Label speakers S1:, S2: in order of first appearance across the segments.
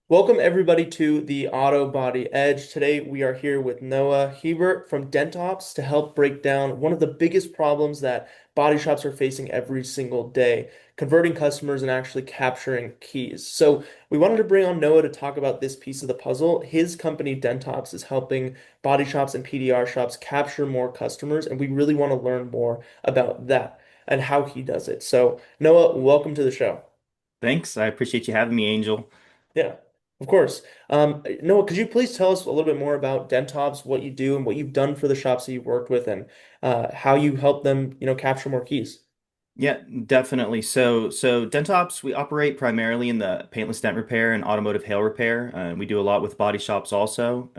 S1: Welcome everybody to the Auto Body Edge. Today we are here with Noah Hebert from Dent Ops to help break down one of the biggest problems that body shops are facing every single day, converting customers and actually capturing keys. So we wanted to bring on Noah to talk about this piece of the puzzle. His company Dent Ops is helping body shops and PDR shops capture more customers, and we really want to learn more about that and how he does it. So Noah, welcome to the show.
S2: Thanks. I appreciate you having me, Angel.
S1: Yeah, of course. Noah, could you please tell us a little bit more about Dent Ops, what you do and what you've done for the shops that you've worked with and how you help them, capture more keys?
S2: Yeah, definitely. So Dent Ops, we operate primarily in the paintless dent repair and automotive hail repair. We do a lot with body shops also.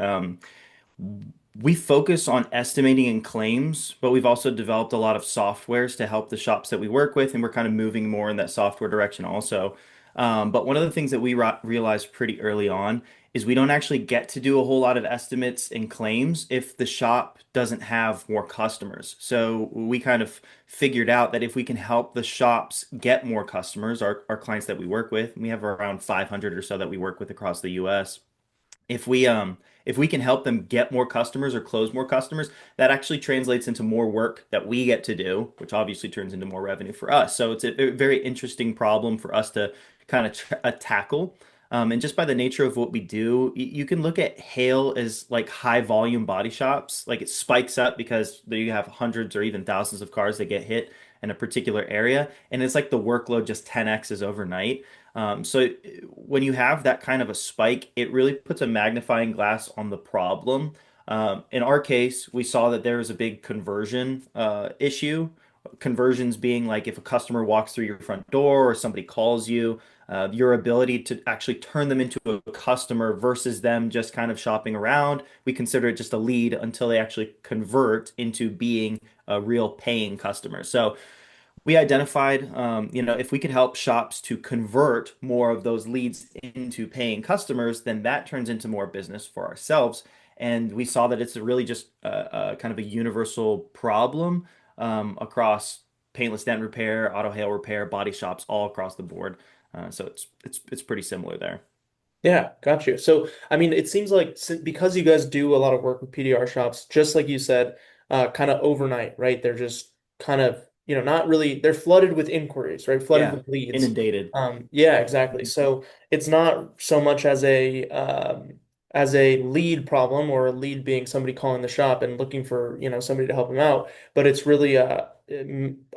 S2: We focus on estimating and claims, but we've also developed a lot of softwares to help the shops that we work with, and we're kind of moving more in that software direction also. But one of the things that we realized pretty early on is we don't actually get to do a whole lot of estimates and claims if the shop doesn't have more customers. So we kind of figured out that if we can help the shops get more customers, our clients that we work with, we have around 500 or so that we work with across the US. If we can help them get more customers or close more customers, that actually translates into more work that we get to do, which obviously turns into more revenue for us. So it's a very interesting problem for us to kind of tackle. And just by the nature of what we do, you can look at hail as like high volume body shops. Like it spikes up because you have hundreds or even thousands of cars that get hit in a particular area. And it's like the workload just 10x's overnight. So when you have that kind of a spike, it really puts a magnifying glass on the problem. In our case, we saw that there was a big conversion issue. Conversions being like if a customer walks through your front door or somebody calls you, your ability to actually turn them into a customer versus them just kind of shopping around. We consider it just a lead until they actually convert into being a real paying customer. So we identified, if we could help shops to convert more of those leads into paying customers, then that turns into more business for ourselves. And we saw that it's really just a kind of a universal problem across paintless dent repair, auto hail repair, body shops, all across the board. So it's pretty similar there.
S1: Yeah, got you. So, I mean, it seems like because you guys do a lot of work with PDR shops, just like you said, kind of overnight, right? They're just kind of, not really, they're flooded with inquiries, right? Flooded
S2: Yeah,
S1: with leads.
S2: inundated.
S1: Yeah, exactly. So it's not so much as a lead problem or a lead being somebody calling the shop and looking for, somebody to help them out, but it's really a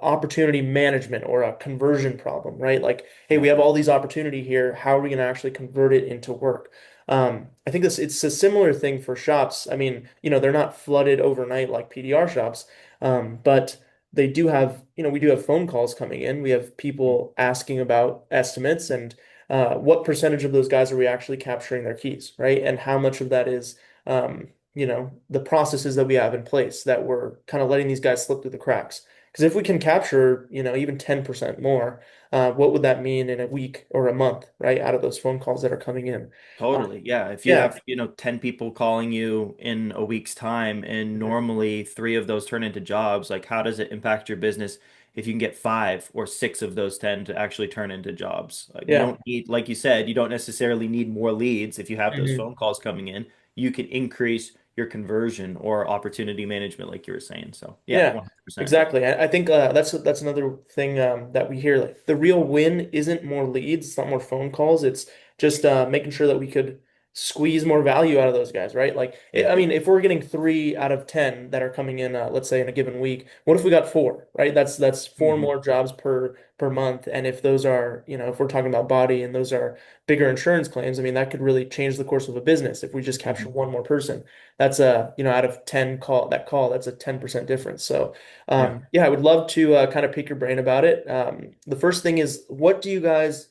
S1: opportunity management or a conversion problem, right? Like, hey,
S2: Yeah,
S1: we have all these opportunity here. How are we going to actually convert it into work? I think it's a similar thing for shops. I mean, they're not flooded overnight like PDR shops, but they do have, we do have phone calls coming in. We have people asking about estimates and what percentage of those guys are we actually capturing their keys, right? And how much of that is, the processes that we have in place that we're kind of letting these guys slip through the cracks. Because if we can capture, even 10% more, what would that mean in a week or a month, right? Out of those phone calls that are coming in. Uh,
S2: totally. Yeah. If you
S1: yeah.
S2: have, 10 people calling you in a week's time and normally three of those turn into jobs, like how does it impact your business if you can get five or six of those 10 to actually turn into jobs? You
S1: Yeah.
S2: don't need, like you said, you don't necessarily need more leads if you have those
S1: Mhm.
S2: phone calls coming in. You can increase your conversion or opportunity management, like you were saying. So yeah,
S1: Yeah,
S2: 100%.
S1: exactly. I think that's another thing that we hear. Like the real win isn't more leads, it's not more phone calls. It's just making sure that we could squeeze more value out of those guys, right? Like,
S2: Yeah.
S1: I mean, if we're getting 3 out of 10 that are coming in, let's say in a given week, what if we got four, right? That's four
S2: Mhm.
S1: more jobs per month. And if those are, if we're talking about body and those are bigger insurance claims, I mean, that could really change the course of a business if we just capture
S2: Mhm.
S1: one more person. That's a, out of 10 call, that's a 10% difference. So,
S2: Yeah.
S1: yeah, I would love to kind of pick your brain about it. The first thing is, what does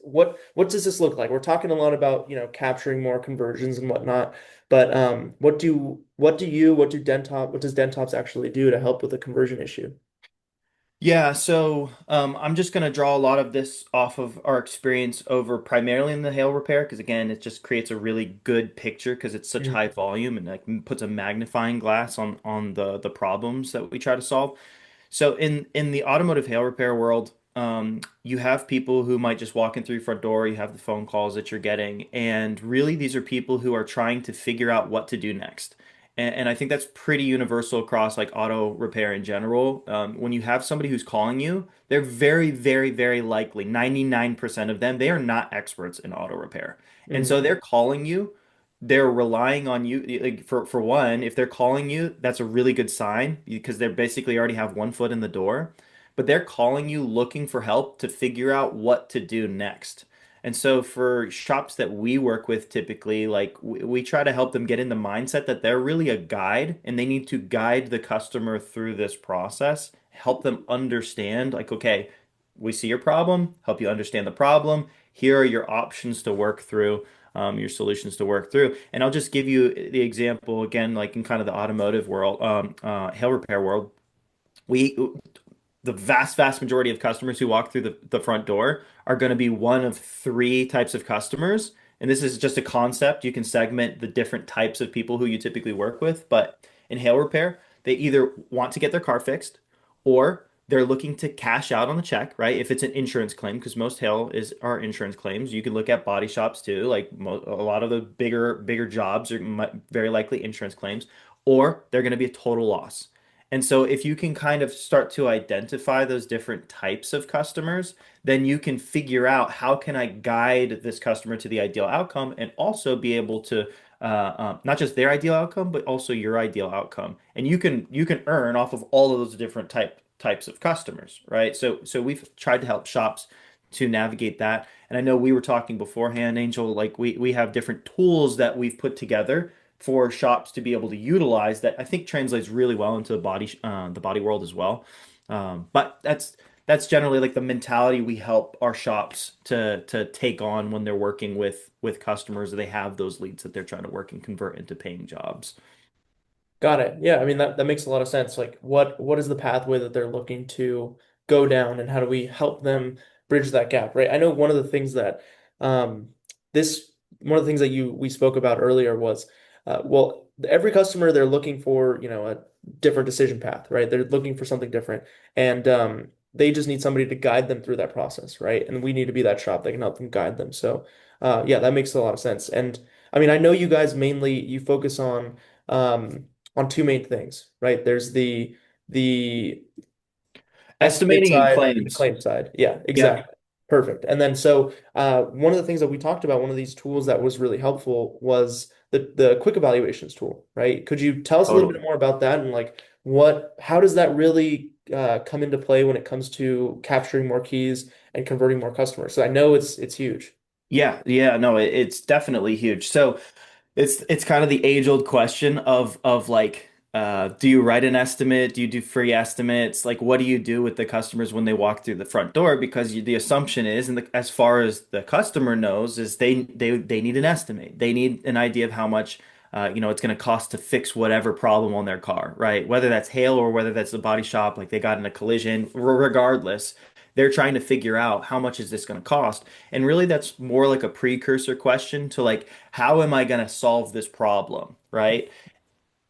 S1: this look like? We're talking a lot about, capturing more conversions and whatnot, but what does Dentops actually do to help with the conversion issue?
S2: Yeah, so I'm just going to draw a lot of this off of our experience over primarily in the hail repair because again, it just creates a really good picture because it's such high
S1: Mhm.
S2: volume and like puts a magnifying glass on the problems that we try to solve. So in the automotive hail repair world, you have people who might just walk in through your front door, you have the phone calls that you're getting, and really these are people who are trying to figure out what to do next. And I think that's pretty universal across like auto repair in general. When you have somebody who's calling you, they're very, very, very likely, 99% of them, they are not experts in auto repair. And so
S1: Hmm.
S2: they're calling you, they're relying on you. Like for one, if they're calling you, that's a really good sign because they're basically already have one foot in the door, but they're calling you looking for help to figure out what to do next. And so for shops that we work with typically, like we try to help them get in the mindset that they're really a guide and they need to guide the customer through this process, help them understand like, okay, we see your problem, help you understand the problem. Here are your options to work through, your solutions to work through. And I'll just give you the example again, like in kind of the automotive world, hail repair world. We the vast majority of customers who walk through the front door are going to be one of three types of customers. And this is just a concept. You can segment the different types of people who you typically work with. But in hail repair, they either want to get their car fixed or they're looking to cash out on the check, right? If it's an insurance claim, because most hail is are insurance claims. You can look at body shops too. Like a lot of the bigger jobs are very likely insurance claims, or they're going to be a total loss. And so if you can kind of start to identify those different types of customers, then you can figure out how can I guide this customer to the ideal outcome and also be able to not just their ideal outcome, but also your ideal outcome. And you can earn off of all of those different types of customers, right? So we've tried to help shops to navigate that. And I know we were talking beforehand, Angel, like we have different tools that we've put together for shops to be able to utilize that I think translates really well into the body world as well. But that's generally like the mentality we help our shops to take on when they're working with customers. They have those leads that they're trying to work and convert into paying jobs.
S1: Got it. Yeah, I mean that makes a lot of sense. Like what is the pathway that they're looking to go down and how do we help them bridge that gap, right? I know one of the things that um this one of the things that you we spoke about earlier was well, every customer they're looking for, a different decision path, right? They're looking for something different and they just need somebody to guide them through that process, right? And we need to be that shop that can help them guide them. So yeah, that makes a lot of sense. And I mean, I know you guys mainly you focus on two main things, right? There's the estimate
S2: Estimating and
S1: side and the
S2: claims.
S1: claim side. Yeah,
S2: Yep,
S1: exactly. Perfect. And then so one of the things that we talked about, one of these tools that was really helpful was the quick evaluations tool, right? Could you tell us a little bit
S2: totally.
S1: more about that and like how does that really come into play when it comes to capturing more keys and converting more customers? So I know it's huge.
S2: Yeah, yeah, no, it's definitely huge. So it's kind of the age-old question of like do you write an estimate? Do you do free estimates? Like what do you do with the customers when they walk through the front door? Because the assumption is, and as far as the customer knows, is they need an estimate. They need an idea of how much it's going to cost to fix whatever problem on their car, right? Whether that's hail or whether that's the body shop, like they got in a collision, regardless, they're trying to figure out how much is this going to cost. And really, that's more like a precursor question to like, how am I going to solve this problem, right?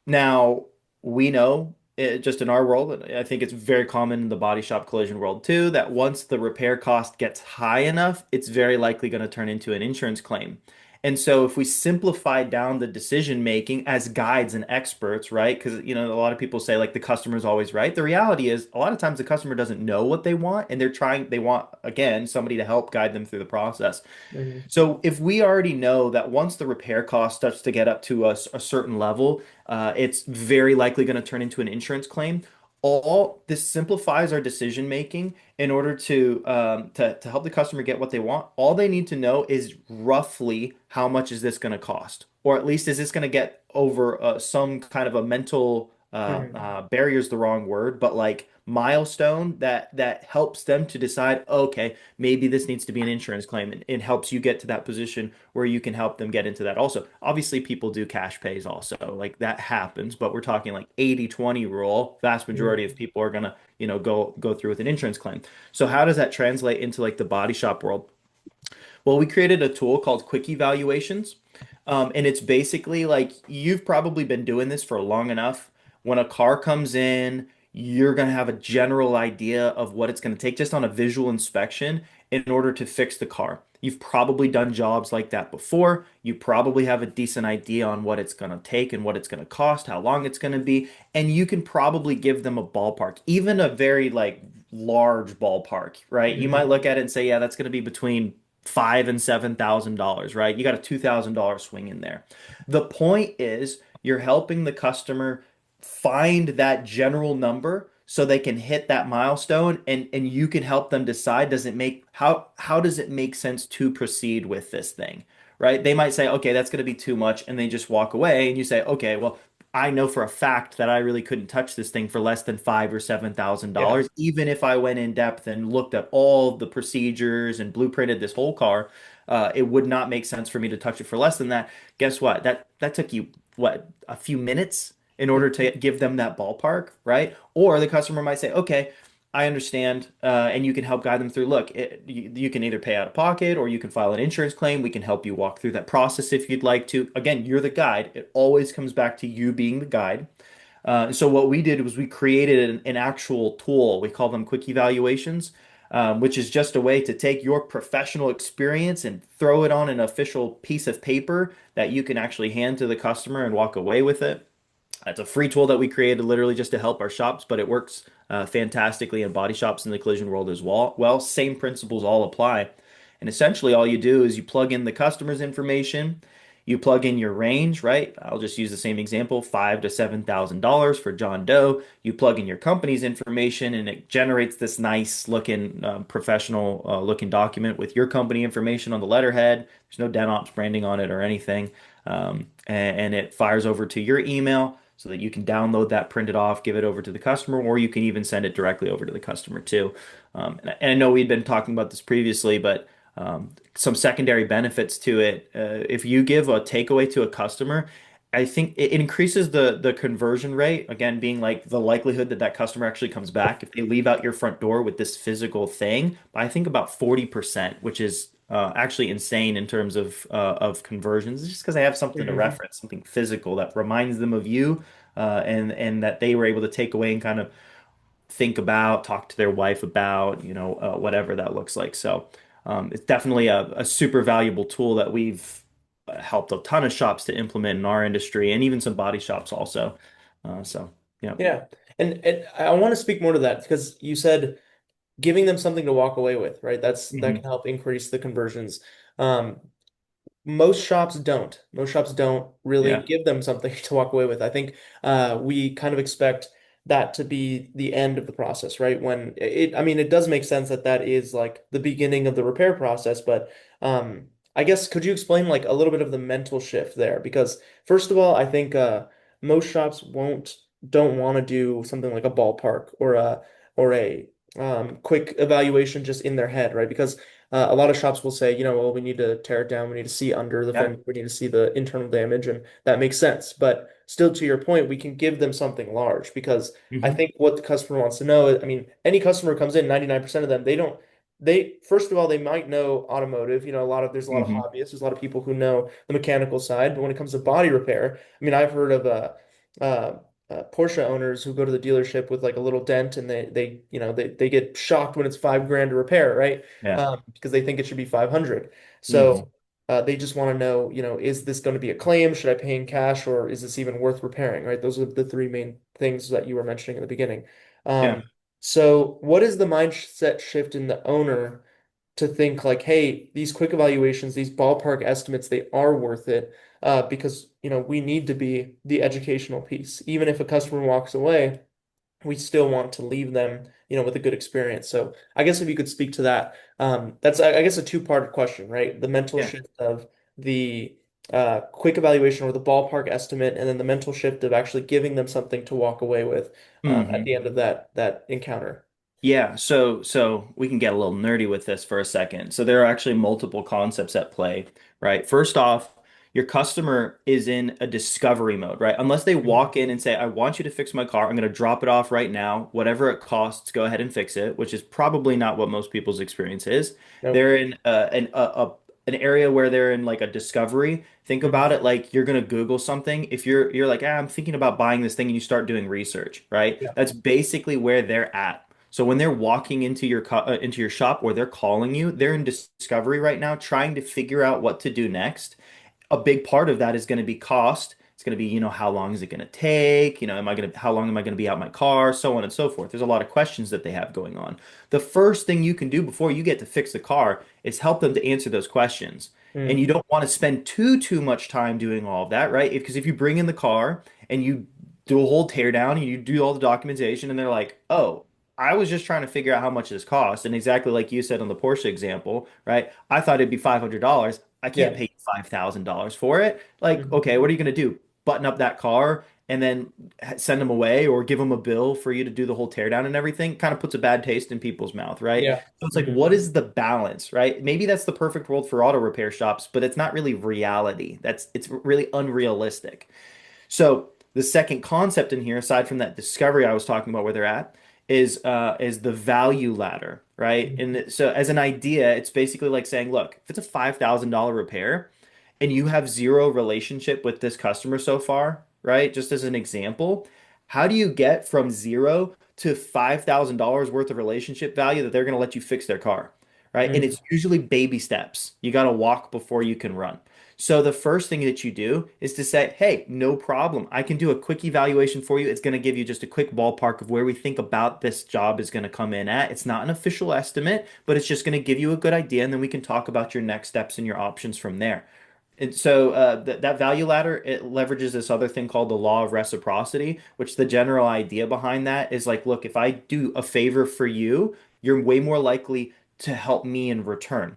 S2: Now, we know just in our world, and I think it's very common in the body shop collision world too, that once the repair cost gets high enough, it's very likely going to turn into an insurance claim. And so if we simplify down the decision making as guides and experts, right? Because a lot of people say like the customer's always right. The reality is a lot of times the customer doesn't know what they want and they want again somebody to help guide them through the process.
S1: Mhm.
S2: So if we already know that once the repair cost starts to get up to a certain level, it's very likely going to turn into an insurance claim. All this simplifies our decision making in order to help the customer get what they want. All they need to know is roughly how much is this going to cost, or at least is this going to get over some kind of a mental
S1: Mhm.
S2: barrier is the wrong word, but like milestone that helps them to decide, okay, maybe this needs to be an insurance claim, and it helps you get to that position where you can help them get into that also. Obviously, people do cash pays also, like that happens, but we're talking like 80/20 rule. Vast majority of
S1: Mhm.
S2: people are gonna, go through with an insurance claim. So how does that translate into like the body shop world? Well, we created a tool called Quick Evaluations. And it's basically like you've probably been doing this for long enough. When a car comes in, you're going to have a general idea of what it's going to take just on a visual inspection in order to fix the car. You've probably done jobs like that before. You probably have a decent idea on what it's going to take and what it's going to cost, how long it's going to be, and you can probably give them a ballpark, even a very like large ballpark, right? You might
S1: Mhm.
S2: look at it and say, yeah, that's going to be between $5,000 and $7,000, right? You got a $2,000 swing in there. The point is, you're helping the customer find that general number so they can hit that milestone, and you can help them decide, does it make how does it make sense to proceed with this thing, right? They might say, okay, that's going to be too much, and they just walk away, and you say, okay, well, I know for a fact that I really couldn't touch this thing for less than five or seven thousand
S1: Yeah.
S2: dollars, even if I went in depth and looked at all the procedures and blueprinted this whole car. It would not make sense for me to touch it for less than that. Guess what? That took you what, a few minutes in order to give them that ballpark, right? Or the customer might say, okay, I understand, and you can help guide them through. Look, you can either pay out of pocket or you can file an insurance claim. We can help you walk through that process if you'd like to. Again, you're the guide. It always comes back to you being the guide. So what we did was we created an actual tool. We call them quick evaluations, which is just a way to take your professional experience and throw it on an official piece of paper that you can actually hand to the customer and walk away with it. It's a free tool that we created literally just to help our shops, but it works fantastically in body shops in the collision world as well. Well, same principles all apply. And essentially, all you do is you plug in the customer's information, you plug in your range, right? I'll just use the same example, five to $7,000 for John Doe. You plug in your company's information, and it generates this nice looking, professional looking document with your company information on the letterhead. There's no Dent Ops branding on it or anything, and it fires over to your email so that you can download that, print it off, give it over to the customer, or you can even send it directly over to the customer too. And I know we'd been talking about this previously, but some secondary benefits to it. If you give a takeaway to a customer, I think it increases the conversion rate. Again, being like the likelihood that that customer actually comes back if they leave out your front door with this physical thing. I think about 40%, which is actually insane in terms of conversions. It's just because they have something to
S1: Mhm.
S2: reference, something physical that reminds them of you, and that they were able to take away and kind of think about, talk to their wife about, whatever that looks like. So it's definitely a super valuable tool that we've helped a ton of shops to implement in our industry and even some body shops also. So, yeah.
S1: Yeah. And I want to speak more to that because you said giving them something to walk away with, right? That
S2: Hmm.
S1: can help increase the conversions. Um, Most shops don't really
S2: Yeah.
S1: give them something to walk away with. I think we kind of expect that to be the end of the process, right? I mean, it does make sense that that is like the beginning of the repair process, but I guess could you explain like a little bit of the mental shift there? Because first of all, I think most shops won't don't want to do something like a ballpark or a quick evaluation just in their head, right? Because a lot of shops will say, well, we need to tear it down. We need to see under the
S2: Yeah.
S1: fender. We need to see the internal damage, and that makes sense. But still, to your point, we can give them something large because I
S2: Hmm.
S1: think what the customer wants to know, I mean, any customer comes in, 99% of them, first of all, they might know automotive. There's a lot of
S2: Hmm.
S1: hobbyists. There's a lot of people who know the mechanical side. But when it comes to body repair, I mean, I've heard of uh, Porsche owners who go to the dealership with like a little dent and they get shocked when it's 5 grand to repair, right?
S2: Yeah.
S1: Because they think it should be 500.
S2: Hmm.
S1: So they just want to know, is this going to be a claim? Should I pay in cash or is this even worth repairing, right? Those are the three main things that you were mentioning in the beginning.
S2: Yeah.
S1: Um, so what is the mindset shift in the owner to think like, hey, these quick evaluations, these ballpark estimates, they are worth it because, we need to be the educational piece. Even if a customer walks away, we still want to leave them, with a good experience. So I guess if you could speak to that, that's I guess a two-part question, right? The mental
S2: Yeah.
S1: shift of the quick evaluation or the ballpark estimate, and then the mental shift of actually giving them something to walk away with at
S2: Hmm.
S1: the end of that encounter.
S2: Yeah, so we can get a little nerdy with this for a second. So there are actually multiple concepts at play, right? First off, your customer is in a discovery mode, right? Unless they
S1: Mhm.
S2: walk in and say, "I want you to fix my car. I'm going to drop it off right now. Whatever it costs, go ahead and fix it," which is probably not what most people's experience is.
S1: Nope.
S2: They're in an area where they're in like a discovery. Think
S1: Hmm.
S2: about it like you're gonna Google something. If you're like, I'm thinking about buying this thing, and you start doing research, right?
S1: Yeah.
S2: That's basically where they're at. So when they're walking into your shop or they're calling you, they're in discovery right now, trying to figure out what to do next. A big part of that is going to be cost. It's going to be, how long is it going to take? How long am I going to be out my car? So on and so forth. There's a lot of questions that they have going on. The first thing you can do before you get to fix the car is help them to answer those questions. And you
S1: Mm.
S2: don't want to spend too much time doing all of that, right? Because if you bring in the car and you do a whole tear down and you do all the documentation and they're like, oh, I was just trying to figure out how much this cost. And exactly like you said on the Porsche example, right? I thought it'd be $500. I can't
S1: Yeah.
S2: pay you $5,000 for it. Like,
S1: Hmm.
S2: okay, what are you going to do? Button up that car and then send them away or give them a bill for you to do the whole teardown and everything? Kind of puts a bad taste in people's mouth, right?
S1: Yeah.
S2: So it's like,
S1: Hmm.
S2: what is the balance, right? Maybe that's the perfect world for auto repair shops, but it's not really reality. It's really unrealistic. So the second concept in here, aside from that discovery I was talking about where they're at, is the value ladder, right? So as an idea, it's basically like saying, look, if it's a $5,000 repair and you have zero relationship with this customer so far, right? Just as an example, how do you get from zero to $5,000 worth of relationship value that they're going to let you fix their car, right? And
S1: Hmm.
S2: it's usually baby steps. You got to walk before you can run. So the first thing that you do is to say, hey, no problem. I can do a quick evaluation for you. It's going to give you just a quick ballpark of where we think about this job is going to come in at. It's not an official estimate, but it's just going to give you a good idea, and then we can talk about your next steps and your options from there. And so that value ladder, it leverages this other thing called the law of reciprocity, which the general idea behind that is like, look, if I do a favor for you, you're way more likely to help me in return.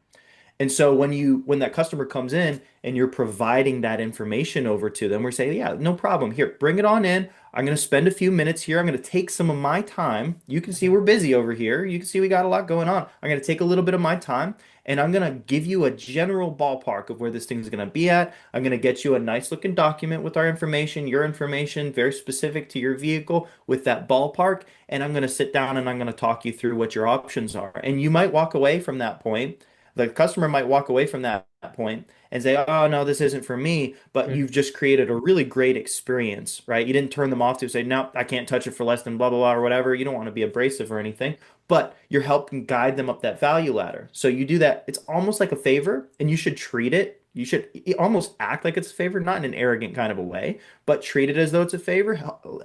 S2: And so when that customer comes in and you're providing that information over to them, we're saying, yeah, no problem. Here, bring it on in. I'm going to spend a few minutes here. I'm going to take some of my time. You can see we're busy over here. You can see we got a lot going on. I'm going to take a little bit of my time and I'm going to give you a general ballpark of where this thing is going to be at. I'm going to get you a nice looking document with our information, your information, very specific to your vehicle with that ballpark. And I'm going to sit down and I'm going to talk you through what your options are. And you might walk away from that point, the customer might walk away from that point and say, "Oh no, this isn't for me." But you've just created a really great experience, right? You didn't turn them off to say, "No, I can't touch it for less than blah blah blah" or whatever. You don't want to be abrasive or anything, but you're helping guide them up that value ladder. So you do that. It's almost like a favor, and you should treat it. You should almost act like it's a favor, not in an arrogant kind of a way, but treat it as though it's a favor.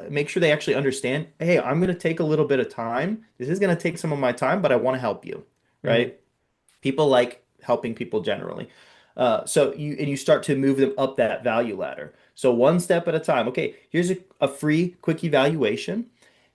S2: Make sure they actually understand, hey, I'm going to take a little bit of time. This is going to take some of my time, but I want to help you,
S1: Hmm.
S2: right? People like helping people generally. So you start to move them up that value ladder. So one step at a time. Okay, here's a free quick evaluation.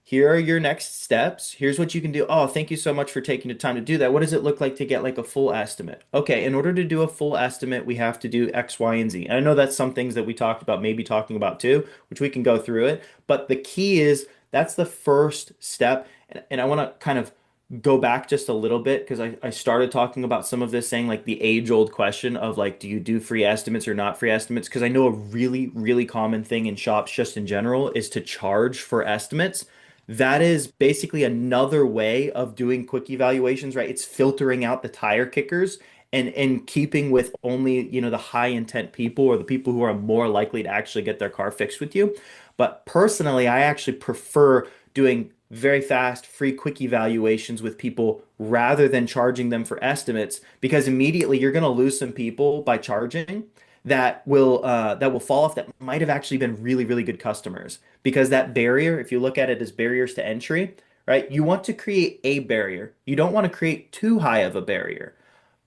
S2: Here are your next steps. Here's what you can do. Oh, thank you so much for taking the time to do that. What does it look like to get like a full estimate? Okay, in order to do a full estimate, we have to do X, Y, and Z. And I know that's some things that we talked about, maybe talking about too, which we can go through it. But the key is that's the first step. And I want to kind of go back just a little bit because I started talking about some of this saying like the age-old question of like, do you do free estimates or not free estimates? Because I know a really common thing in shops just in general is to charge for estimates. That is basically another way of doing quick evaluations, right? It's filtering out the tire kickers and keeping with only, the high intent people or the people who are more likely to actually get their car fixed with you. But personally, I actually prefer doing very fast, free, quick evaluations with people rather than charging them for estimates because immediately you're going to lose some people by charging that will fall off that might have actually been really good customers because that barrier, if you look at it as barriers to entry, right? You want to create a barrier. You don't want to create too high of a barrier.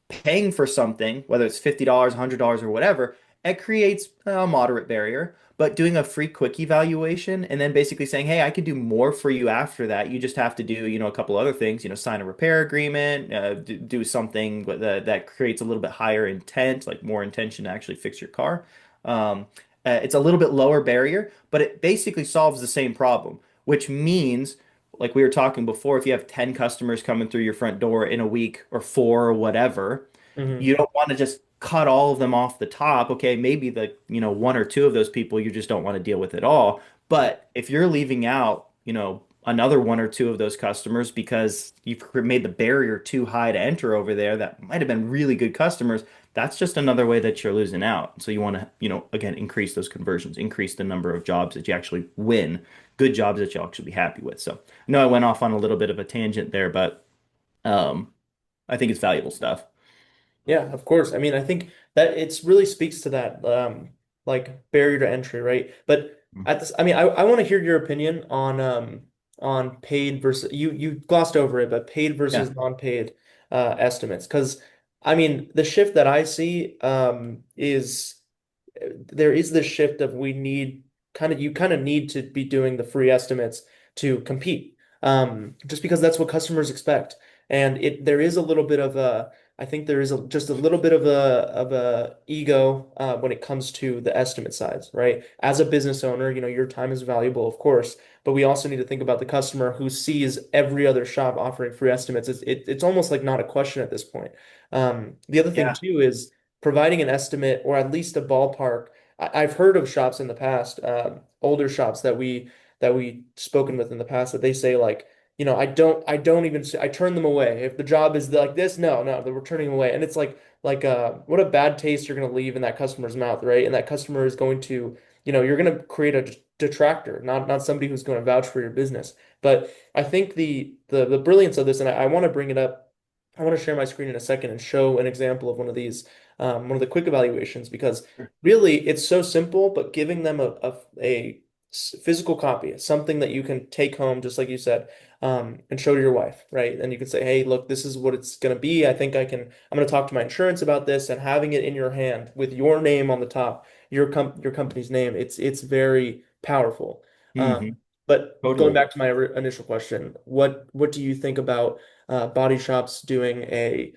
S2: Paying for something, whether it's $50, $100, or whatever, it creates a moderate barrier. But doing a free quick evaluation and then basically saying, hey, I could do more for you after that. You just have to do, a couple other things, sign a repair agreement, do something that creates a little bit higher intent, like more intention to actually fix your car. Um, it's a little bit lower barrier, but it basically solves the same problem, which means like we were talking before, if you have 10 customers coming through your front door in a week or four or whatever,
S1: Hmm.
S2: you don't want to just cut all of them off the top. Okay, maybe one or two of those people you just don't want to deal with at all. But if you're leaving out, another one or two of those customers because you've made the barrier too high to enter over there that might have been really good customers, that's just another way that you're losing out. So you want to, again, increase those conversions, increase the number of jobs that you actually win, good jobs that you'll actually be happy with. So I know I went off on a little bit of a tangent there, but um, I think it's valuable stuff.
S1: Yeah, of course. I mean, I think that it's really speaks to that like barrier to entry, right? But at this, I mean, I want to hear your opinion on paid versus you glossed over it, but paid
S2: Yeah.
S1: versus non-paid estimates. Because I mean, the shift that I see is there is this shift of we need you kind of need to be doing the free estimates to compete. Just because that's what customers expect. And there is a little bit of a I think there is just a little bit of a ego when it comes to the estimate sides, right? As a business owner, your time is valuable, of course, but we also need to think about the customer who sees every other shop offering free estimates. It's almost like not a question at this point. The other thing
S2: Yeah.
S1: too is providing an estimate or at least a ballpark. I've heard of shops in the past, older shops that we spoken with in the past that they say like, I don't even I turn them away. If the job is like this, no, no, we're turning them away. And it's like what a bad taste you're gonna leave in that customer's mouth, right? And that customer is going to, you're gonna create a detractor, not somebody who's going to vouch for your business. But I think the brilliance of this, and I want to bring it up. I want to share my screen in a second and show an example of one of the quick evaluations because really it's so simple, but giving them a physical copy, something that you can take home, just like you said, and show to your wife, right? And you can say, hey, look, this is what it's going to be. I'm going to talk to my insurance about this, and having it in your hand with your name on the top, your company's name, it's very powerful.
S2: Hmm.
S1: But going
S2: Totally.
S1: back to my initial question, what do you think about body shops doing a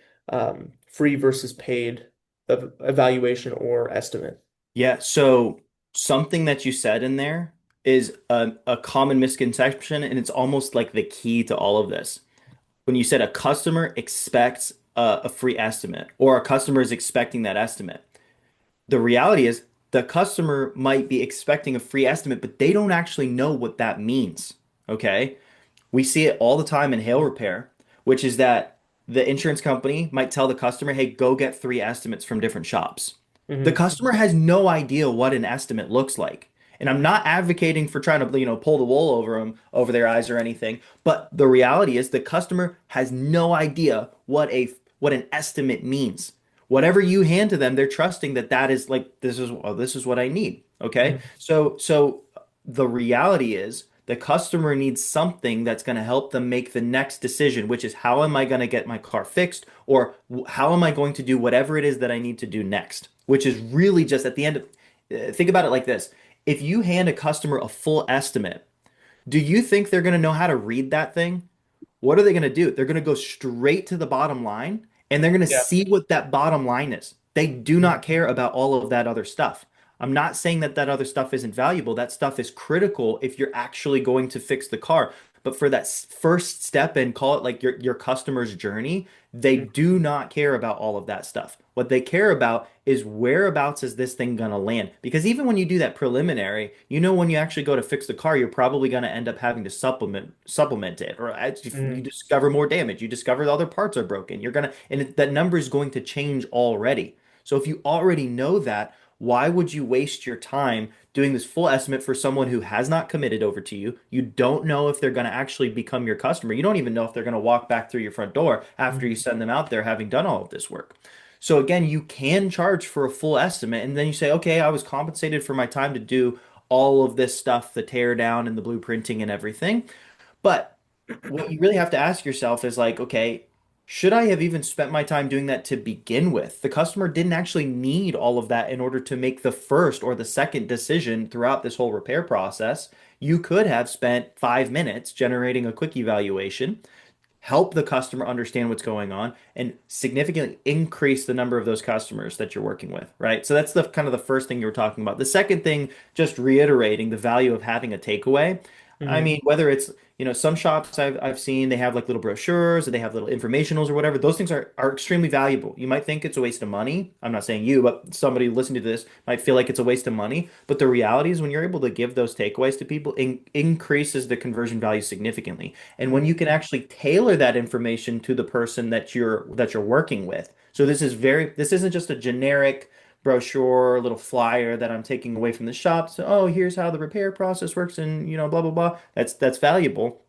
S1: free versus paid evaluation or estimate?
S2: Yeah. So something that you said in there is a common misconception, and it's almost like the key to all of this. When you said a customer expects a free estimate or a customer is expecting that estimate, the reality is the customer might be expecting a free estimate, but they don't actually know what that means. Okay. We see it all the time in hail repair, which is that the insurance company might tell the customer, hey, go get three estimates from different shops. The
S1: Hmm.
S2: customer has no idea what an estimate looks like. And I'm not advocating for trying to, pull the wool over their eyes or anything, but the reality is the customer has no idea what an estimate means. Whatever you hand to them, they're trusting that that is like this is what I need. Okay?
S1: Hmm.
S2: So the reality is the customer needs something that's going to help them make the next decision, which is how am I going to get my car fixed or how am I going to do whatever it is that I need to do next, which is really just at the end of, think about it like this. If you hand a customer a full estimate, do you think they're going to know how to read that thing? What are they going to do? They're going to go straight to the bottom line and they're going to
S1: Yeah.
S2: see what that bottom line is. They do
S1: Mhm.
S2: not care about all of that other stuff. I'm not saying that that other stuff isn't valuable. That stuff is critical if you're actually going to fix the car. But for that first step and call it like your customer's journey, they do not care about all of that stuff. What they care about is whereabouts is this thing going to land? Because even when you do that preliminary, when you actually go to fix the car, you're probably going to end up having to supplement it, or as you
S1: Mhm.
S2: discover more damage. You discover the other parts are broken. That number is going to change already. So if you already know that, why would you waste your time doing this full estimate for someone who has not committed over to you? You don't know if they're going to actually become your customer. You don't even know if they're going to walk back through your front door after you
S1: Mhm.
S2: send them out there having done all of this work. So again, you can charge for a full estimate and then you say, okay, I was compensated for my time to do all of this stuff, the tear down and the blueprinting and everything. But what you really have to ask yourself is like, okay, should I have even spent my time doing that to begin with? The customer didn't actually need all of that in order to make the first or the second decision throughout this whole repair process. You could have spent 5 minutes generating a quick evaluation, help the customer understand what's going on and significantly increase the number of those customers that you're working with, right? So that's the kind of the first thing you were talking about. The second thing, just reiterating the value of having a takeaway. I
S1: Mhm.
S2: mean, whether it's, some shops I've seen, they have like little brochures or they have little informationals or whatever. Those things are extremely valuable. You might think it's a waste of money. I'm not saying you, but somebody listening to this might feel like it's a waste of money. But the reality is when you're able to give those takeaways to people, increases the conversion value significantly. And when
S1: Mhm.
S2: you can actually tailor that information to the person that you're working with. So this isn't just a generic brochure, little flyer that I'm taking away from the shop. So, oh, here's how the repair process works and blah blah blah. That's valuable.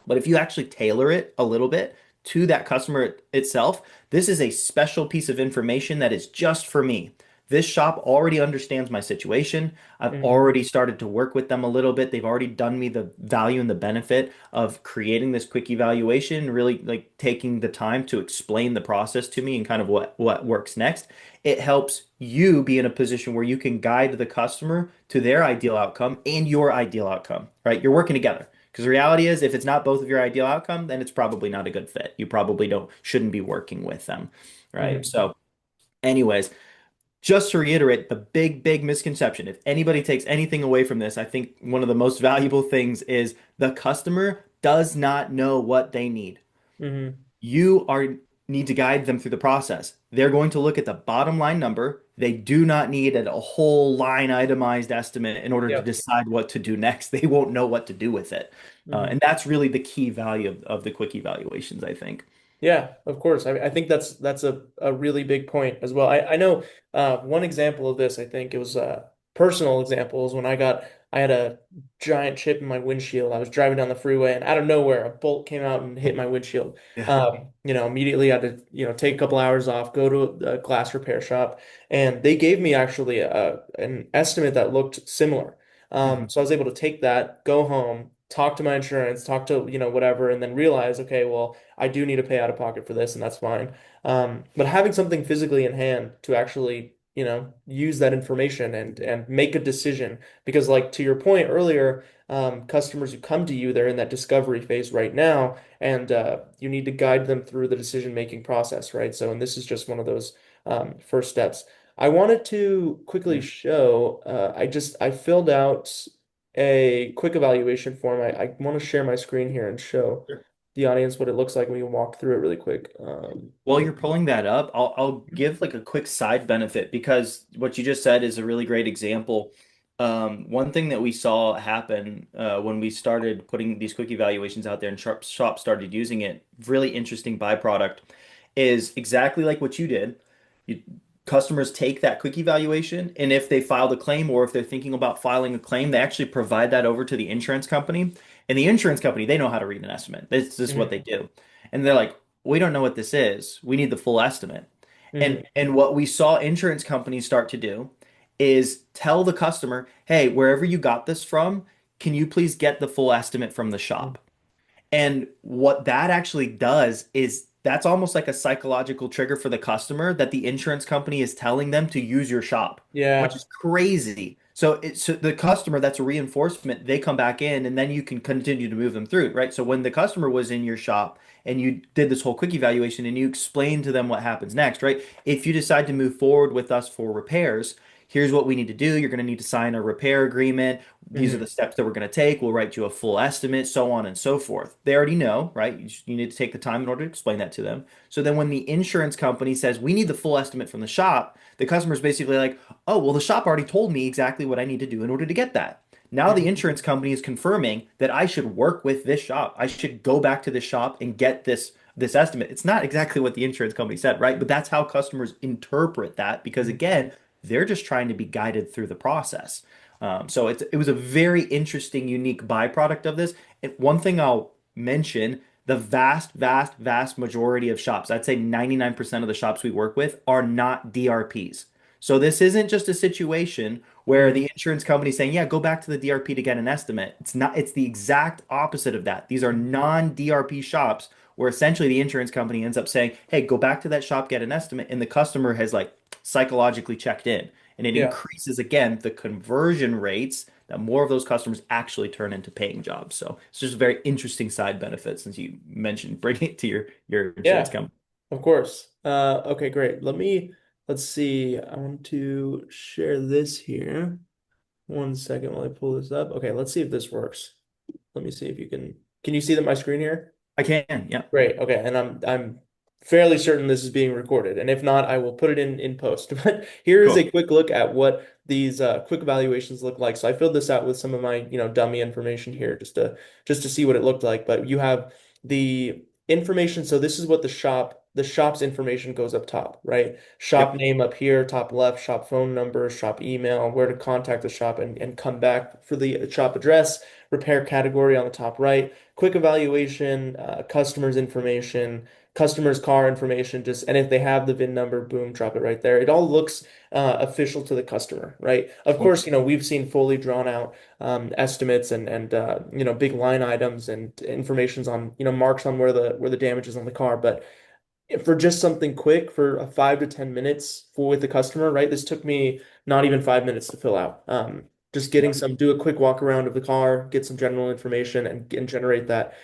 S2: But if you actually tailor it a little bit to that customer itself, this is a special piece of information that is just for me. This shop already understands my situation. I've
S1: Hmm.
S2: already started to work with them a little bit. They've already done me the value and the benefit of creating this quick evaluation, really like taking the time to explain the process to me and kind of what works next. It helps you be in a position where you can guide the customer to their ideal outcome and your ideal outcome, right? You're working together. Because the reality is, if it's not both of your ideal outcome, then it's probably not a good fit. You probably don't shouldn't be working with them, right?
S1: Hmm.
S2: So, anyways, just to reiterate, the big misconception, if anybody takes anything away from this, I think one of the most valuable things is the customer does not know what they need.
S1: Hmm.
S2: You are need to guide them through the process. They're going to look at the bottom line number. They do not need a whole line itemized estimate in order to
S1: Yep.
S2: decide what to do next. They won't know what to do with it.
S1: Hmm.
S2: And that's really the key value of the quick evaluations, I think.
S1: Yeah, of course. I think that's a really big point as well. I know one example of this, I think it was personal examples when I had a giant chip in my windshield. I was driving down the freeway and out of nowhere a bolt came out and hit my windshield.
S2: Yeah.
S1: Immediately I had to, take a couple hours off, go to a glass repair shop, and they gave me actually an estimate that looked similar.
S2: Mhm.
S1: So I was able to take that, go home, talk to my insurance, talk to, whatever, and then realize, okay, well, I do need to pay out of pocket for this, and that's fine. But having something physically in hand to actually, use that information and make a decision, because like to your point earlier, customers who come to you, they're in that discovery phase right now, and you need to guide them through the decision-making process, right? So, and this is just one of those first steps. I wanted to quickly
S2: Yeah.
S1: show, I filled out a quick evaluation form. I want to share my screen here and show
S2: Sure.
S1: the audience what it looks like when you walk through it really quick.
S2: While you're pulling that up, I'll give like a quick side benefit because what you just said is a really great example. One thing that we saw happen when we started putting these quick evaluations out there and shops started using it, really interesting byproduct is exactly like what you did. You, customers take that quick evaluation, and if they filed a claim or if they're thinking about filing a claim, they actually provide that over to the insurance company. And the insurance company, they know how to read an estimate. This is what they
S1: Mhm,
S2: do. And they're like, we don't know what this is. We need the full estimate.
S1: mhm,
S2: And what we saw insurance companies start to do is tell the customer, hey, wherever you got this from, can you please get the full estimate from the
S1: mhm.
S2: shop? And what that actually does is that's almost like a psychological trigger for the customer that the insurance company is telling them to use your shop, which
S1: Yeah.
S2: is crazy. So the customer, that's a reinforcement. They come back in and then you can continue to move them through, right? So when the customer was in your shop and you did this whole quick evaluation and you explained to them what happens next, right? If you decide to move forward with us for repairs, here's what we need to do. You're going to need to sign a repair agreement. These are
S1: Mhm,
S2: the steps that we're going to take. We'll write you a full estimate, so on and so forth. They already know, right? You need to take the time in order to explain that to them. So then when the insurance company says, we need the full estimate from the shop, the customer's basically like, oh, well, the shop already told me exactly what I need to do in order to get that. Now the
S1: mhm.
S2: insurance company is confirming that I should work with this shop. I should go back to this shop and get this estimate. It's not exactly what the insurance company said, right? But that's how customers interpret that because again, they're just trying to be guided through the process. So it was a very interesting, unique byproduct of this. And one thing I'll mention, the vast majority of shops, I'd say 99% of the shops we work with are not DRPs. So this isn't just a situation where
S1: Mhm.
S2: the insurance company is saying, yeah, go back to the DRP to get an estimate. It's not, it's the exact opposite of that. These are non-DRP shops where essentially the insurance company ends up saying, hey, go back to that shop, get an estimate, and the customer has like psychologically checked in. And it
S1: Yeah.
S2: increases again the conversion rates that more of those customers actually turn into paying jobs. So it's just a very interesting side benefit since you mentioned bringing it to your insurance
S1: Yeah,
S2: company.
S1: of course. Okay, great. Let's see. I want to share this here. One second while I pull this up. Okay, let's see if this works. Let me see if can you see that my screen here?
S2: I can, yeah.
S1: Great. Okay, and I'm fairly certain this is being recorded, and if not, I will put it in post. But here is a
S2: Cool.
S1: quick look at what these quick evaluations look like. So I filled this out with some of my dummy information here just to see what it looked like. But you have the information. So this is what the shop's information goes up top, right? Shop
S2: Yep.
S1: name up here, top left, shop phone number, shop email, where to contact the shop and come back for the shop address, repair category on the top right, quick evaluation, customer's information, customer's car information, just and if they have the VIN number, boom, drop it right there. It all looks official to the customer, right? Of
S2: Sure.
S1: course, we've seen fully drawn out estimates and big line items and informations on marks on where the damage is on the car, but for just something quick for a 5 to 10 minutes for with the customer, right? This took me not even 5 minutes to fill out. Just getting
S2: Yep.
S1: some, do a quick walk around of the car, get some general information, and generate that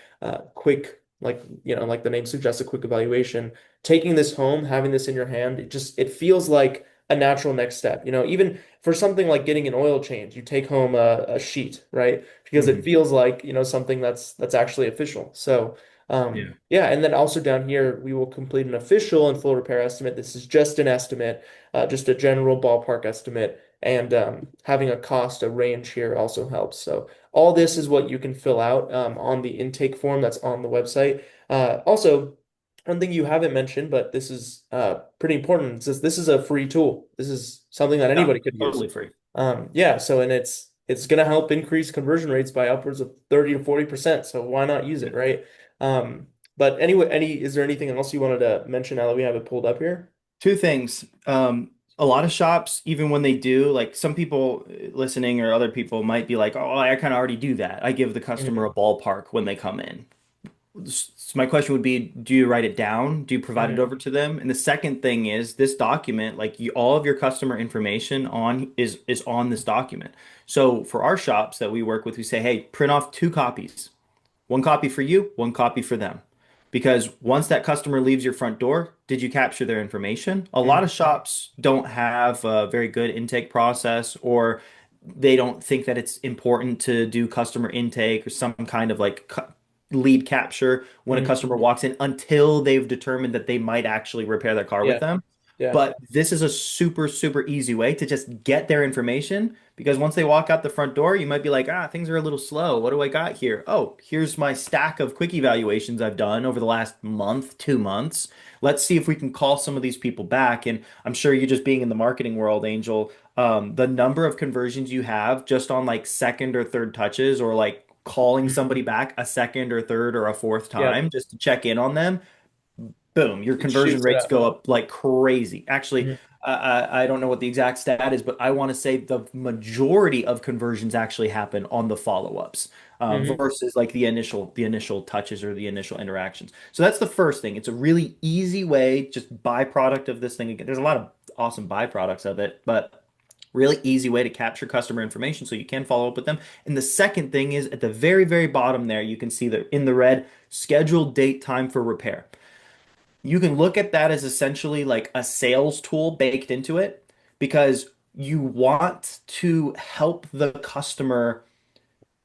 S1: quick, like the name suggests, a quick evaluation. Taking this home, having this in your hand, it feels like a natural next step. Even for something like getting an oil change, you take home a sheet, right? Because it
S2: Hmm.
S1: feels like something that's actually official. So.
S2: Yeah.
S1: Yeah, and then also down here, we will complete an official and full repair estimate. This is just an estimate, just a general ballpark estimate, and having a cost, a range here also helps. So all this is what you can fill out on the intake form that's on the website. Also, one thing you haven't mentioned, but this is pretty important, is this is a free tool. This is something that
S2: Yeah.
S1: anybody could use.
S2: Totally free.
S1: Yeah, so and it's going to help increase conversion rates by upwards of 30 to 40%. So why not use it, right? But anyway, is there anything else you wanted to mention now that we have it pulled up here?
S2: Two things. A lot of shops, even when they do, like some people listening or other people might be like, oh, I kind of already do that. I give the customer
S1: Hmm.
S2: a ballpark when they come in. So my question would be, do you write it down? Do you provide it
S1: Hmm.
S2: over to them? And the second thing is this document, like all of your customer information is on this document. So for our shops that we work with, we say, hey, print off two copies. One copy for you, one copy for them. Because once that customer leaves your front door, did you capture their information? A lot of
S1: Hmm.
S2: shops don't have a very good intake process, or they don't think that it's important to do customer intake or some kind of like lead capture when a
S1: Hmm.
S2: customer walks in until they've determined that they might actually repair their car with
S1: Yeah,
S2: them.
S1: yeah.
S2: But this is a super, super easy way to just get their information because once they walk out the front door, you might be like, things are a little slow. What do I got here? Oh, here's my stack of quick evaluations I've done over the last month, 2 months. Let's see if we can call some of these people back. And I'm sure you just being in the marketing world, Angel, the number of conversions you have just on like second or third touches or like calling somebody
S1: Mhm.
S2: back a second or third or a fourth
S1: Yeah,
S2: time just to check in on them, boom, your
S1: it
S2: conversion
S1: shoots it
S2: rates
S1: up.
S2: go up like crazy. Actually,
S1: Hmm.
S2: I don't know what the exact stat is, but I want to say the majority of conversions actually happen on the follow-ups
S1: Hmm.
S2: versus like the initial touches or the initial interactions. So that's the first thing. It's a really easy way, just byproduct of this thing. Again, there's a lot of awesome byproducts of it, but really easy way to capture customer information so you can follow up with them. And the second thing is at the very, very bottom there, you can see that in the red, scheduled date time for repair. You can look at that as essentially like a sales tool baked into it because you want to help the customer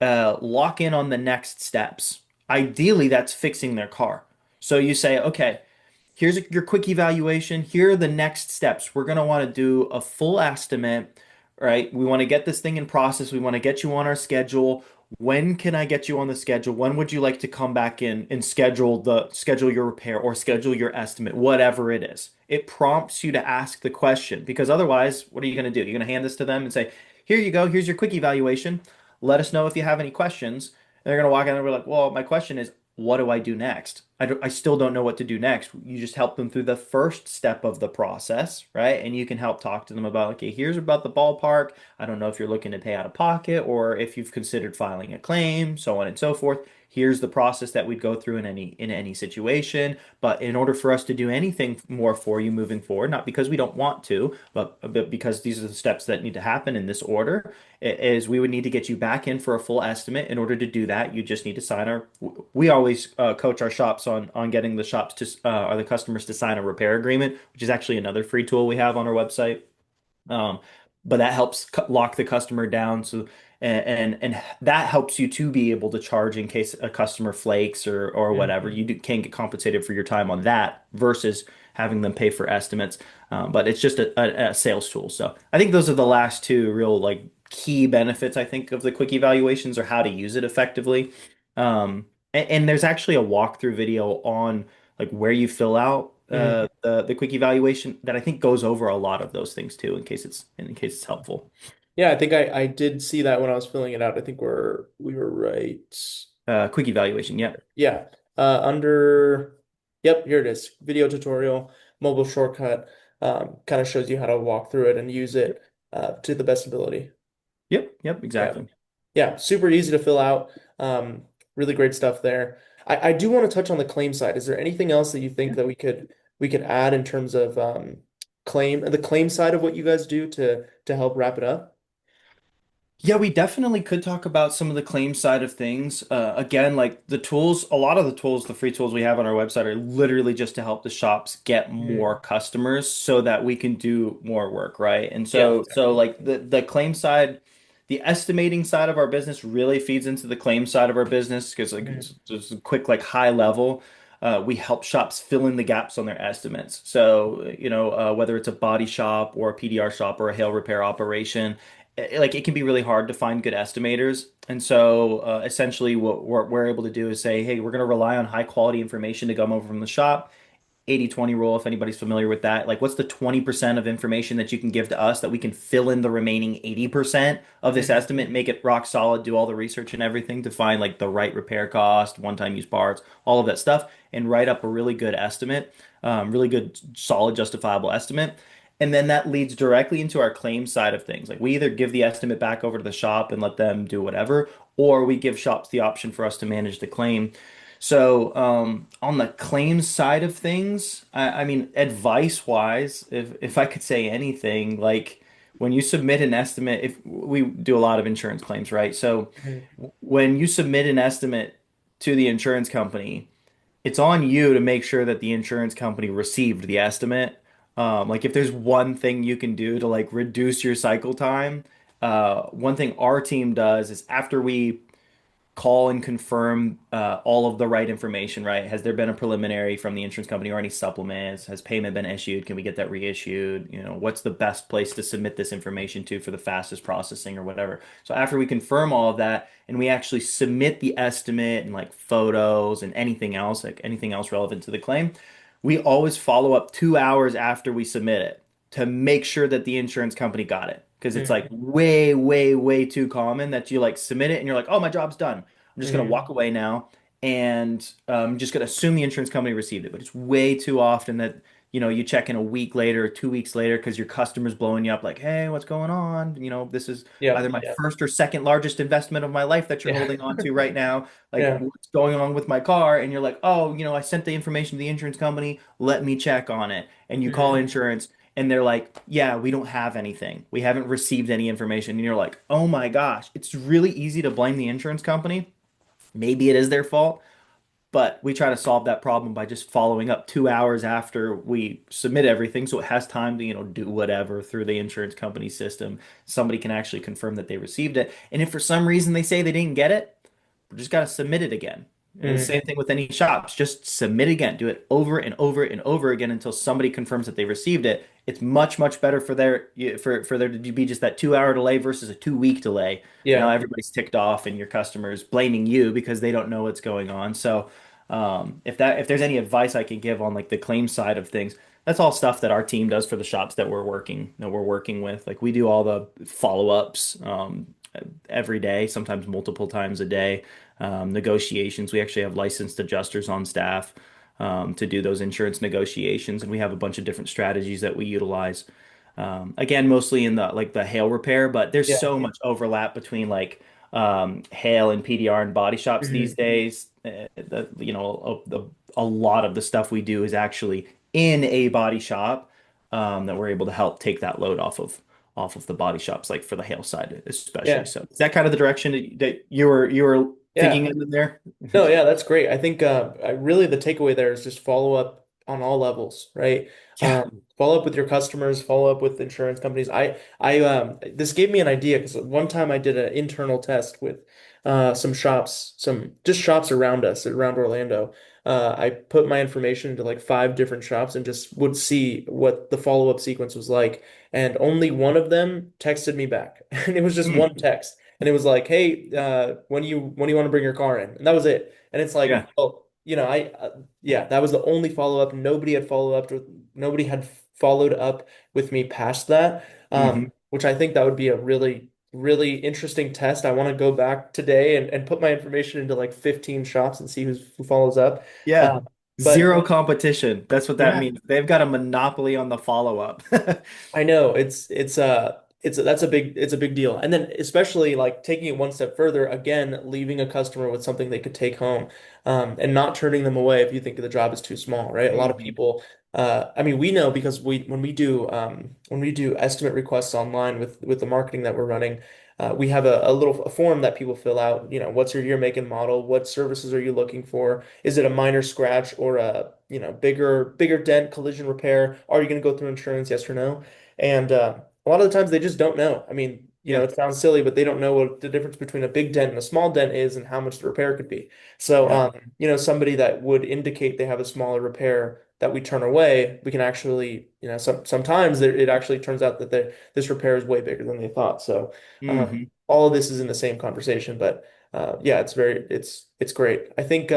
S2: lock in on the next steps. Ideally, that's fixing their car. So you say, okay, here's your quick evaluation. Here are the next steps. We're going to want to do a full estimate, right? We want to get this thing in process. We want to get you on our schedule. When can I get you on the schedule? When would you like to come back in and schedule your repair or schedule your estimate, whatever it is? It prompts you to ask the question because otherwise, what are you going to do? You're going to hand this to them and say, "Here you go. Here's your quick evaluation. Let us know if you have any questions." And they're going to walk in and be like, "Well, my question is, what do I do next? I still don't know what to do next." You just help them through the first step of the process, right? And you can help talk to them about, okay, here's about the ballpark. I don't know if you're looking to pay out of pocket or if you've considered filing a claim, so on and so forth. Here's the process that we'd go through in any situation. But in order for us to do anything more for you moving forward, not because we don't want to, but because these are the steps that need to happen in this order, is we would need to get you back in for a full estimate. In order to do that, you just need to sign our. We always coach our shops on getting the shops to or the customers to sign a repair agreement, which is actually another free tool we have on our website. Um, but that helps lock the customer down. So and that helps you to be able to charge in case a customer flakes or whatever.
S1: Hmm.
S2: Can get compensated for your time on that versus having them pay for estimates. But it's just a sales tool. So I think those are the last two real like key benefits I think of the quick evaluations or how to use it effectively. And there's actually a walkthrough video on like where you fill out
S1: Mhm.
S2: the quick evaluation that I think goes over a lot of those things too, in case it's helpful.
S1: Yeah, I think I did see that when I was filling it out. I think we were right.
S2: Quick evaluation, yeah.
S1: Yeah. Under, yep, here it is. Video tutorial, mobile shortcut. Kind of shows you how to walk through it and use it to the best ability.
S2: Yep,
S1: Yeah.
S2: exactly.
S1: Yeah, super easy to fill out. Really great stuff there. I do want to touch on the claim side. Is there anything else that you think that we could add in terms of the claim side of what you guys do to help wrap it up?
S2: Yeah, we definitely could talk about some of the claim side of things. Again, like the tools, a lot of the tools, the free tools we have on our website are literally just to help the shops get more
S1: Mhm.
S2: customers so that we can do more work, right? And
S1: Yeah,
S2: so
S1: exactly.
S2: like the claim side, the estimating side of our business really feeds into the claim side of our business because like
S1: Mhm.
S2: just a quick like high level. We help shops fill in the gaps on their estimates. So, whether it's a body shop or a PDR shop or a hail repair operation, like it can be really hard to find good estimators. And so essentially what we're able to do is say, hey, we're going to rely on high quality information to come over from the shop. 80/20 rule, if anybody's familiar with that. Like, what's the 20% of information that you can give to us that we can fill in the remaining 80% of this
S1: Mhm.
S2: estimate, make it rock solid, do all the research and everything to find like the right repair cost, one-time use parts, all of that stuff, and write up a really good estimate, really good, solid, justifiable estimate. And then that leads directly into our claim side of things. Like we either give the estimate back over to the shop and let them do whatever, or we give shops the option for us to manage the claim. So, on the claims side of things, I mean, advice wise, if I could say anything, like when you submit an estimate, if we do a lot of insurance claims, right? So,
S1: Mhm.
S2: when you submit an estimate to the insurance company, it's on you to make sure that the insurance company received the estimate. Like if there's one thing you can do to like reduce your cycle time, one thing our team does is after we call and confirm all of the right information, right? Has there been a preliminary from the insurance company or any supplements? Has payment been issued? Can we get that reissued? What's the best place to submit this information to for the fastest processing or whatever? So after we confirm all of that and we actually submit the estimate and like photos and anything else, like anything else relevant to the claim, we always follow up 2 hours after we submit it to make sure that the insurance company got it. Because it's like
S1: Mhm.
S2: way, way, way too common that you like submit it and you're like, oh, my job's done. I'm just gonna
S1: Mhm.
S2: walk away now and I'm just gonna assume the insurance company received it. But it's way too often that you check in a week later or 2 weeks later because your customer's blowing you up like, hey, what's going on? This is
S1: Yep.
S2: either my
S1: Yep.
S2: first or second largest investment of my life that you're
S1: Yeah.
S2: holding on to right now. Like,
S1: Yeah.
S2: what's going on with my car? And you're like, oh, I sent the information to the insurance company. Let me check on it. And you call
S1: Mhm.
S2: insurance and they're like, yeah, we don't have anything. We haven't received any information. And you're like, oh my gosh, it's really easy to blame the insurance company. Maybe it is their fault, but we try to solve that problem by just following up 2 hours after we submit everything. So it has time to, do whatever through the insurance company system. Somebody can actually confirm that they received it. And if for some reason they say they didn't get it, we just got to submit it again. And the
S1: Mhm.
S2: same thing with any shops. Just submit again. Do it over and over and over again until somebody confirms that they received it. It's much, much better for there to be just that 2 hour delay versus a 2 week delay. Now
S1: Yeah.
S2: everybody's ticked off and your customers blaming you because they don't know what's going on. So if there's any advice I can give on like the claim side of things, that's all stuff that our team does for the shops that we're working with. Like we do all the follow-ups every day, sometimes multiple times a day. Negotiations. We actually have licensed adjusters on staff to do those insurance negotiations, and we have a bunch of different strategies that we utilize. Again, mostly in the hail repair, but there's
S1: Yeah.
S2: so much overlap between like hail and PDR and body shops these
S1: Mhm.
S2: days. A lot of the stuff we do is actually in a body shop that we're able to help take that load off of the body shops, like for the hail side especially.
S1: Yeah.
S2: So is that kind of the direction that you were thinking
S1: Yeah.
S2: in there?
S1: No, yeah, that's great. I think really the takeaway there is just follow up on all levels, right?
S2: Yeah.
S1: Follow up with your customers, follow up with insurance companies. This gave me an idea because one time I did an internal test with some shops, some just shops around us, around Orlando. I put my information into like five different shops and just would see what the follow up sequence was like. And only one of them texted me back, and it was just
S2: Hmm.
S1: one text. And it was like, hey, when do you want to bring your car in? And that was it. And it's like,
S2: Yeah.
S1: well, yeah, that was the only follow-up. Nobody had followed up with me past that.
S2: Hmm.
S1: Which I think that would be a really, really interesting test. I want to go back today and put my information into like 15 shops and see who follows up.
S2: Yeah.
S1: But
S2: Zero competition. That's what that
S1: yeah,
S2: means. They've got a monopoly on the follow-up.
S1: I know it's a big deal. And then especially like taking it one step further, again, leaving a customer with something they could take home, and not turning them away if you think the job is too small, right? A lot of
S2: Hmm.
S1: people, I mean, we know because when we do estimate requests online with the marketing that we're running, we have a form that people fill out. You know, what's your year, make, and model? What services are you looking for? Is it a minor scratch or a, bigger dent, collision repair? Are you going to go through insurance? Yes or no? And a lot of the times they just don't know. I mean,
S2: Yeah.
S1: it sounds silly, but they don't know what the difference between a big dent and a small dent is and how much the repair could be. So,
S2: Yeah.
S1: somebody that would indicate they have a smaller repair that we turn away, we can actually, sometimes it actually turns out that this repair is way bigger than they thought. So,
S2: Hmm.
S1: all of this is in the same conversation, but yeah, it's great. I think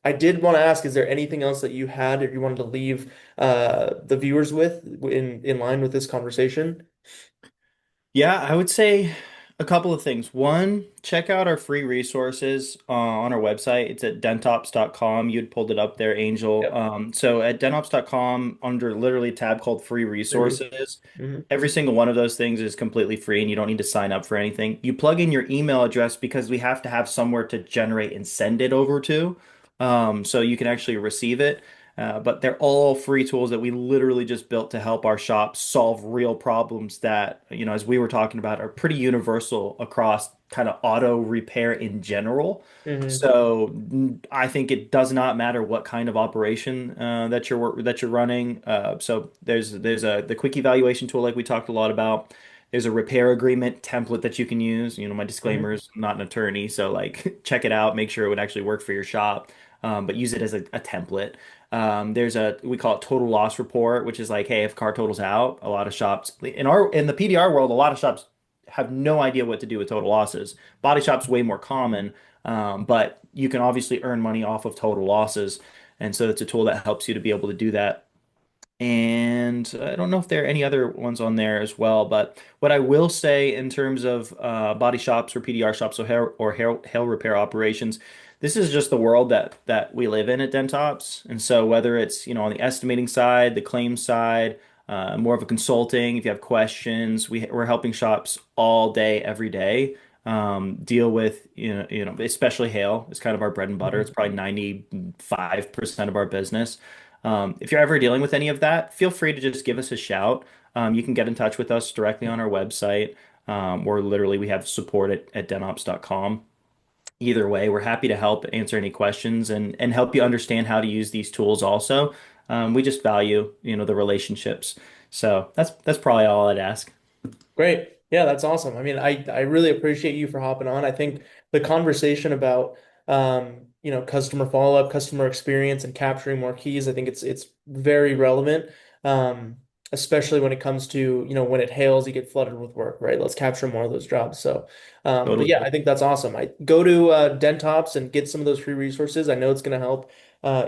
S1: I did want to ask, is there anything else that you had or you wanted to leave the viewers with in line with this conversation?
S2: Yeah, I would say a couple of things. One, check out our free resources on our website. It's at dentops.com. You'd pulled it up there, Angel.
S1: Yep.
S2: So at dentops.com, under literally a tab called free
S1: Very.
S2: resources,
S1: Hmm.
S2: every single one of those things is completely free and you don't need to sign up for anything. You plug in your email address because we have to have somewhere to generate and send it over to, so you can actually receive it. But they're all free tools that we literally just built to help our shops solve real problems that, as we were talking about, are pretty universal across kind of auto repair in general.
S1: Hmm.
S2: So I think it does not matter what kind of operation that you're running. So there's the quick evaluation tool like we talked a lot about. There's a repair agreement template that you can use. My
S1: Hmm.
S2: disclaimer is I'm not an attorney, so like check it out, make sure it would actually work for your shop, but use it as a template. There's we call it total loss report, which is like, hey, if car totals out, a lot of shops in the PDR world, a lot of shops have no idea what to do with total losses. Body shop's way more common, but you can obviously earn money off of total losses, and so it's a tool that helps you to be able to do that. And I don't know if there are any other ones on there as well, but what I will say in terms of body shops or PDR shops or hail repair operations, this is just the world that we live in at Dent Ops. And so whether it's on the estimating side, the claims side, more of a consulting, if you have questions, we're helping shops all day, every day. Deal with especially hail is kind of our bread and butter. It's
S1: Hmm.
S2: probably 95% of our business. If you're ever dealing with any of that, feel free to just give us a shout. You can get in touch with us directly on our website, or literally we have support at denops.com. Either way, we're happy to help answer any questions and help you understand how to use these tools also. We just value, the relationships. So that's probably all I'd ask.
S1: Great. Yeah, that's awesome. I mean, I really appreciate you for hopping on. I think the conversation about customer follow-up, customer experience, and capturing more keys, I think it's very relevant. Um, Especially when it comes to, when it hails, you get flooded with work, right? Let's capture more of those jobs. So, but
S2: Totally.
S1: yeah, I think that's awesome. I go to Dent Ops and get some of those free resources. I know it's going to help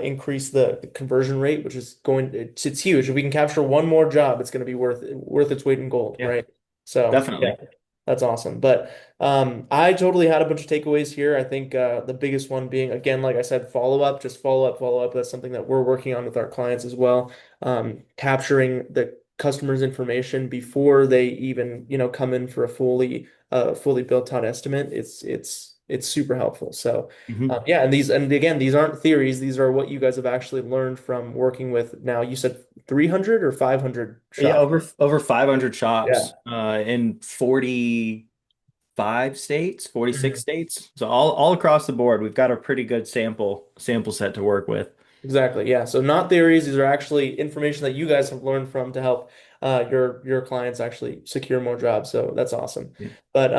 S1: increase the conversion rate, which is it's huge. If we can capture one more job, it's going to be worth its weight in gold,
S2: Yeah,
S1: right? So yeah,
S2: definitely.
S1: that's awesome. But I totally had a bunch of takeaways here. I think the biggest one being, again, like I said, follow up, just follow up, follow up. That's something that we're working on with our clients as well. Capturing the customer's information before they even, come in for a fully built out estimate. It's super helpful. So
S2: Hmm.
S1: yeah, and again, these aren't theories. These are what you guys have actually learned from working with, now you said 300 or 500
S2: Yeah,
S1: shops.
S2: over 500
S1: Yeah.
S2: shops in 45 states, 46
S1: Mhm.
S2: states. So all across the board, we've got a pretty good sample set to work with.
S1: Exactly. Yeah. So not theories. These are actually information that you guys have learned from to help your clients actually secure more jobs. So that's awesome.
S2: Yeah.
S1: But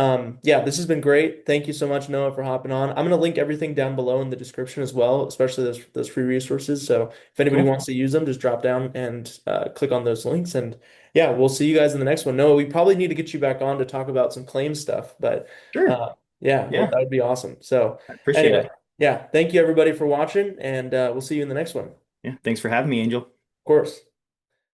S1: yeah, this has been great. Thank you so much, Noah, for hopping on. I'm gonna link everything down below in the description as well, especially those free resources. So if anybody
S2: Cool.
S1: wants to use them, just drop down and click on those links. And yeah, we'll see you guys in the next one. Noah, we probably need to get you back on to talk about some claim stuff, but
S2: Sure.
S1: uh, yeah, well,
S2: Yeah,
S1: that would be awesome. So
S2: I appreciate
S1: anyway.
S2: it.
S1: Yeah, thank you everybody for watching, and we'll see you in the next one. Of
S2: Yeah, thanks for having me, Angel.
S1: course.